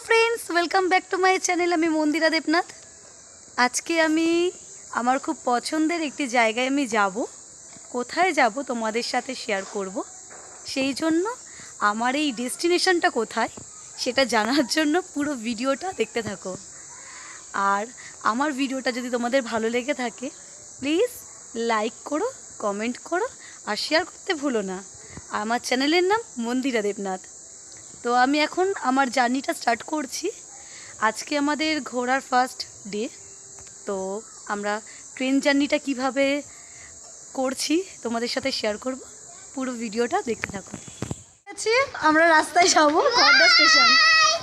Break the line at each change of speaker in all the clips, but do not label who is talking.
Friends welcome back to my channel आमी मंदिरा देवनाथ। आज के आमी आमार खूब पछंदेर एकटी जायगाय आमी जाबो। कोथाय जाबो तोमादेर साथे शेयर करब। सेई जोन्नो आमार एई डेस्टिनेशनटा कोथाय सेटा जानार जोन्नो पुरो भिडियोटा देखते थाको। और आमार भिडियोटा यदि तोमादेर भालो लेगे थाके प्लिज लाइक करो, कमेंट करो और शेयर करते भूलो ना। आमार चैनेलेर नाम मंदिरा देवनाथ। तो आमी एखन आमार जार्निटा स्टार्ट करछि। आज के आमादेर घोरार फार्स्ट डे। तो आमरा ट्रेन जार्निटा किभाबे करछि तोमादेर साथे शेयर करब। पुरो भिडियोटा देखते थाको। আমরা রাস্তায় যাব খড়দা স্টেশন।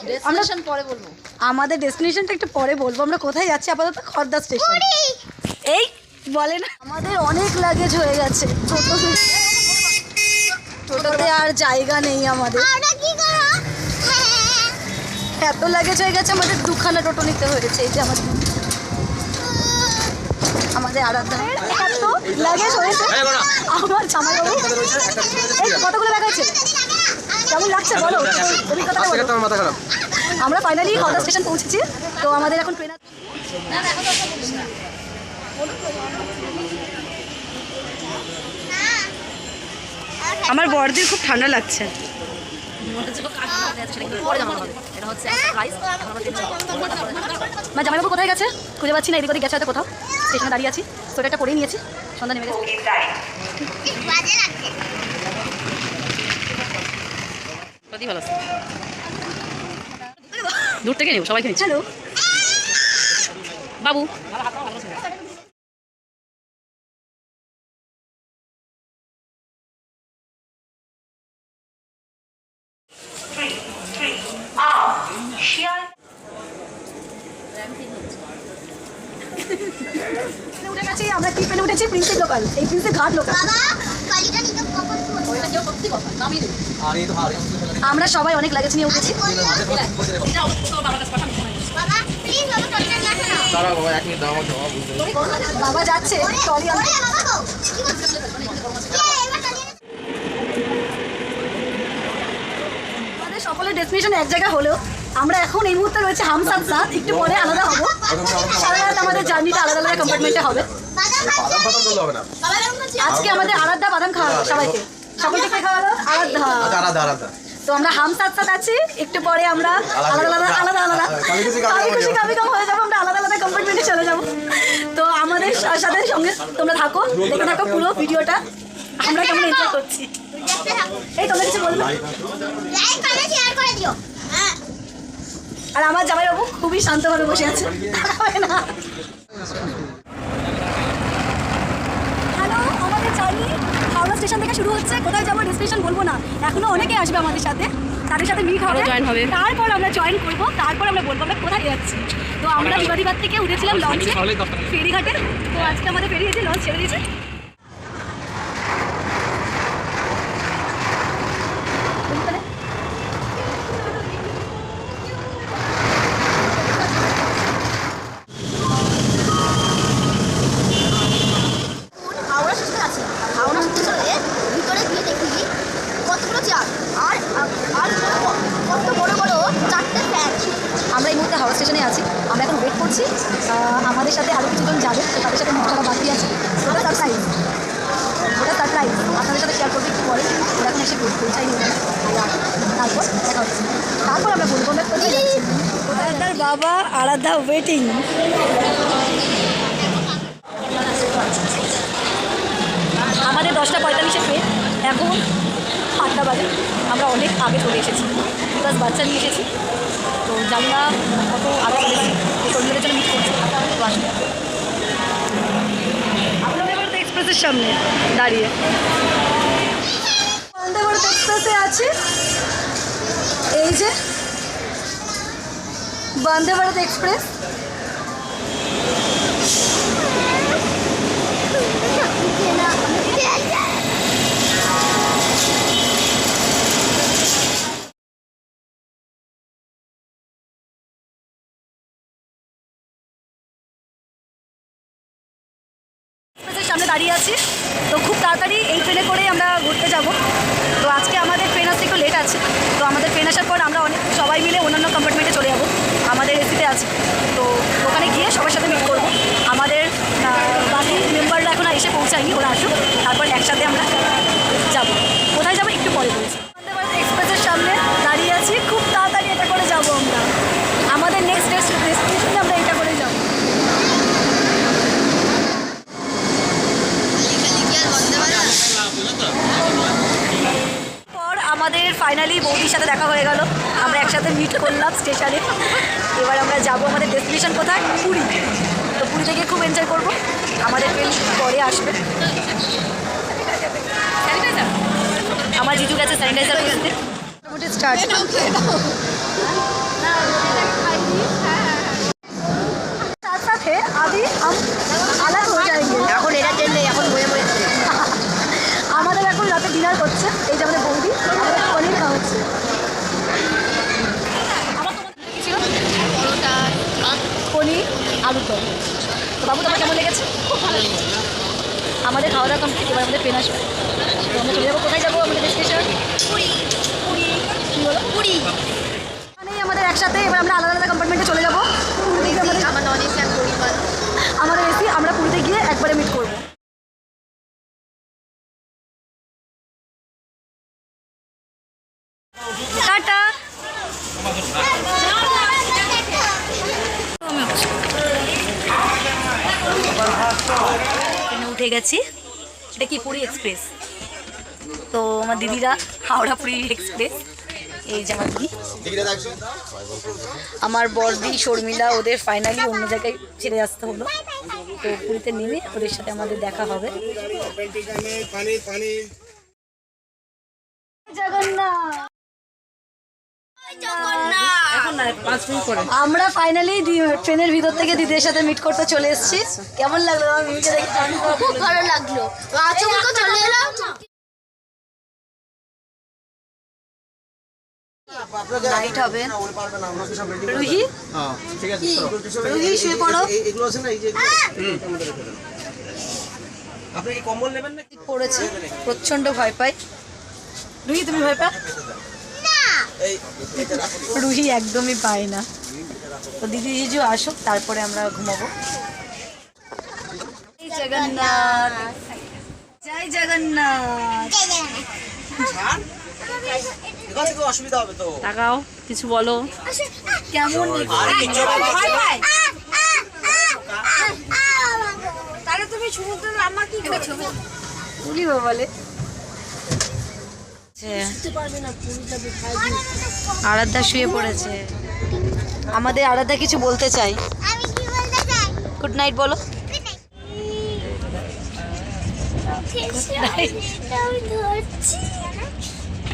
ডেস্টিনেশন পরে বলবো, আমাদের ডেস্টিনেশনটা একটু পরে বলবো। আমরা কোথায় যাচ্ছি আপাতত খড়দা স্টেশন। এই বলে না আমাদের অনেক লাগেজ হয়ে গেছে। টোটোতে আর জায়গা নেই আমাদের। এত লাগেজ হয়ে গেছে আমাদের দুখানা টোটো নিতে হয়েছে। এই যে আমাদের আরাধ্যার এত লাগেজ হয়েছে। আমার জামাইবাবু কতগুলো ব্যাগ আছে, কেমন লাগছে বলো অভিজ্ঞতা বলো। আমরা ফাইনালি খড়দা স্টেশন পৌঁছেছি। তো আমাদের এখন ট্রেন আমার বড়দের খুব ঠান্ডা লাগছে। জামাইবাবু কোথায় গেছে খুঁজে পাচ্ছি না। এদিক ওদিক গেছে হয়তো কোথাও। স্টেশনে দাঁড়িয়ে আছি, সোয়েটারটা পরেই নিয়েছি, সন্ধ্যা নেমে গেছে। ভালো দূর থেকে নেব সবাইকে। হ্যালো বাবু, উঠে গেছি আমরা। কি পেনে উঠেছি? Princess local. এই প্রিন্সেস ঘাট লোকাল। আমরা সবাই অনেক লাগেজ নিয়ে উঠেছি। বাবা যাচ্ছে আমাদের সকলের ডেস্টিনেশন এক জায়গা হলেও আমরা এখন এই মুহূর্তে রয়েছে হাম সাথ সাথ। একটু পরে আলাদা হবো। সারা রাত আমাদের জার্নিটা আলাদা আলাদা কম্পার্টমেন্টে হবে। আজকে আমাদের আরাধ্যা বাদাম খাওয়াবো সবাইকে। সকলকে খাওয়ালো আরাধ্যা। তো আমরা হাম সাথ সাথ আছি। একটু পরে আমরা আলাদা খুশি কাবি কাম হয়ে যাবো। আমরা আলাদা আলাদা কম্পার্টমেন্টে চলে যাবো। তো আমাদের সাথে সঙ্গে তোমরা থাকো, দেখে থাকো পুরো ভিডিওটা। আমরা কেমন এনজয় করছি। এই তোমরা কিছু বলবে? আর আমার জামাইবাবু খুবই শান্তভাবে বসে আছে। হ্যালো, আমাদের জার্নি হাওড়া স্টেশন থেকে শুরু হচ্ছে। কোথায় যাবো ডেস্টিনেশন বলবো না, এখনো অনেকে আসবে আমাদের সাথে। তাদের সাথে মিট হবে, তারপর আমরা জয়েন করবো। তারপর আমরা বলবো আমরা কোথায় যাচ্ছি। তো আমরা বিবাদীবাদ থেকে উঠেছিলাম লঞ্চে ফেরিঘাটে। তো আজকে আমাদের ফেরি হয়েছে, লঞ্চ ছেড়ে দিয়েছে। আমরা এই মুহূর্তে হাওড়া স্টেশনে আছি। আমরা এখন ওয়েট করছি। আমাদের সাথে আরও কিছুজন যাবে, তো তাদের সাথে মশলা বাকি আছে। ওটা সারপ্রাইজ আপনাদের সাথে শেয়ার করবো একটু পরে। ওরা এখন এসে পৌঁছাই নিয়ে তারপর দেখা হচ্ছে। তারপর আমরা বলবো আরাধ্যার বাবা আরাধ্যা ওয়েটিং। আমাদের 10:45 ট্রেন, এখন 8টা বাজে। আমরা অনেক আগে চলে এসেছি, প্লাস বাচ্চা নিয়ে এসেছি। তো জানি না কত আগে চলেছি। এই কর্মীদের জন্য মিট করছি। তো আসুন, আমরা ভারত এক্সপ্রেসের সামনে দাঁড়িয়ে বন্দে ভারত এক্সপ্রেসে আছি। এই যে বন্দে ভারত এক্সপ্রেস। সামনে দাঁড়িয়ে আছি। তো খুব তাড়াতাড়ি এই ট্রেনে করে আমরা ঘুরতে যাব। তো আজকে আমাদের ট্রেন আসতে একটু লেট আছে। তো আমাদের ট্রেন আসার পর আমরা সবাই মিলে অন্যান্য কম্পার্টমেন্টে চলে যাব। আছে। তো ওখানে গিয়ে সবার সাথে মিট করবো। আমাদের বাকি মেম্বাররা এখন এসে পৌঁছায়নি, ওরা আসুক, তারপর একসাথে আমরা যাবো। কোথায় যাবো একটু পরে বলছি। বন্দে ভারত এক্সপ্রেসের সামনে দাঁড়িয়ে আছি, খুব তাড়াতাড়ি এটা করে যাবো আমরা। আমাদের নেক্সট ডেস্টিনেশনে আমরা এটা করে যাবো। পর আমাদের ফাইনালি বৌদির সাথে দেখা হয়ে গেল, আমরা একসাথে মিট করলাম স্টেশনে। এবার আমরা যাব আমাদের ডেস্টিনেশন কোথায়, পুরী। তো পুরী থেকে খুব এনজয় করবো, আমাদের ট্রেন পরে আসবে। আমার জিজু গেছে স্যানিটাইজার করতে। মোটামুটি স্টার্ট। সাথে সাথে আদি আলাদা হয়ে যায়, এখন এটা ট্রেনে এখন বয়ে বয়ে আমাদের এখন রাতে ডিনার করছে। এই যে আমাদের বৌদি আমাদের পনির খাওয়াচ্ছে। পনির আলুর দম। তো বাবু তোমার কেমন লেগেছে? খুব ভালো লেগেছে। আমাদের খাওয়া দাওয়া কমপ্লিট, এবার আমাদের ট্রেন আসবে। তো আমরা চলে যাবো। কোথায় যাবো আমাদের ডেস্টিনেশন? পুরী। পুরী কী বলো? পুরী। মানেই আমাদের একসাথে এবার আমরা আলাদা আলাদা কম্পার্টমেন্টে চলে যাবো। আমাদের এসি, আমরা পুরীতে গিয়ে একবারে মিট করবো। টাটা। উঠে গেছি। এটা কি পুরী এক্সপ্রেস? তো আমার দিদিরা হাওড়া পুরী এক্সপ্রেস। এই যে আমার দিদি, আমার বড়দি শর্মিলা, ওদের ফাইনালি অন্য জায়গায় ছেড়ে আসতে হলো। তো পুরীতে নেমে ওদের সাথে আমাদের দেখা হবে। আমরা ফাইনালি ট্রেনের ভিতর থেকে দিদির সাথে মিট করতে চলে এসেছি। কেমন লাগলো আমার মিমিকে দেখে?
খুব ভালো লাগলো। চলে এলাম।
নাইট হবে। রুহি, রুহি শুয়ে পড়ো। পড়েছে, প্রচন্ড ভয় পাই। রুহি তুমি ভয় পা? রুহি একদমই পায় না। তো দিদি জিজু আসুক, তারপরে আমরা ঘুমাবো। জয় জগন্নাথ, জয় জগন্নাথ।
অসুবিধা হবে তো।
তাকাও, কিছু বলো। কেমন
তাহলে তুমি সমুদ্রের আমার কি করছো?
বলি বলে আরাধ্যা শুয়ে পড়েছে। আমাদের আরাধ্যা কিছু বলতে চাই।
আমি কি বলতে চাই?
গুড নাইট বলো।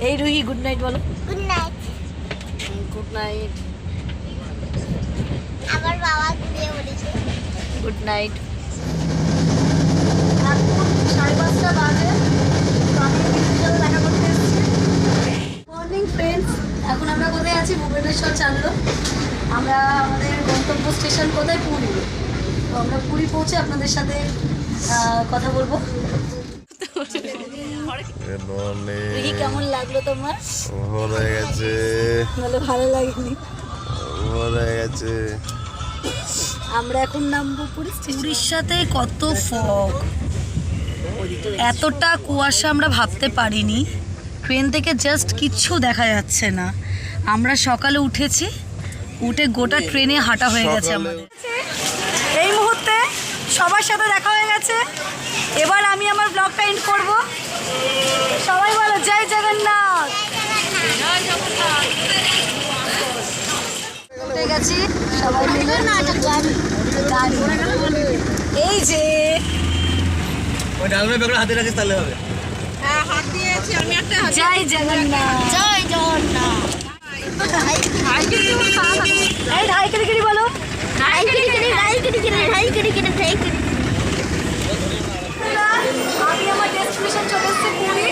এই রুহি গুড নাইট বলো।
Good night.
Good night.
আমার বাবা ঘুমিয়ে পড়েছে।
Good night. এখন 5:30 বাজে। দেখা করতে এসেছি। মর্নিং ফ্রেন্ডস, এখন আমরা কোথায় আছি? ভুবনেশ্বর চাললো। আমরা আমাদের গন্তব্য স্টেশন কোথায়? পুরী। তো আমরা পুরী পৌঁছে আপনাদের সাথে কথা বলবো। রুহি কেমন লাগলো তোমার?
ভালো গেছে।
ভালো লাগেনি?
ভালো গেছে।
আমরা এখন নামবো পুরীর সাথে। কত ফগ, এতটা কুয়াশা আমরা ভাবতে পারিনি। ট্রেন থেকে জাস্ট কিচ্ছু দেখা যাচ্ছে না। আমরা সকালে উঠেছি, উঠে গোটা ট্রেনে হাঁটা হয়ে গেছে আমাদের। এই মুহূর্তে সবার সাথে দেখা হয়ে গেছে। এবার আমি আমার ব্লগটা এন্ড করব। সবাই বলো জয় জগন্নাথ। উঠে গেছি সবাই মিলে। এই যে
ওই ডালমে বেগুন হাতে রাখিস তাহলে হবে।
হ্যাঁ, হাত দিয়েছি আমি একটা।
জয় জগন্নাথ।
জয় জগন্নাথ।
এই ঢাই কেটে বলো।
আমি
আমি আমার ডেস্টিনেশন চলে এসেছি পুরী।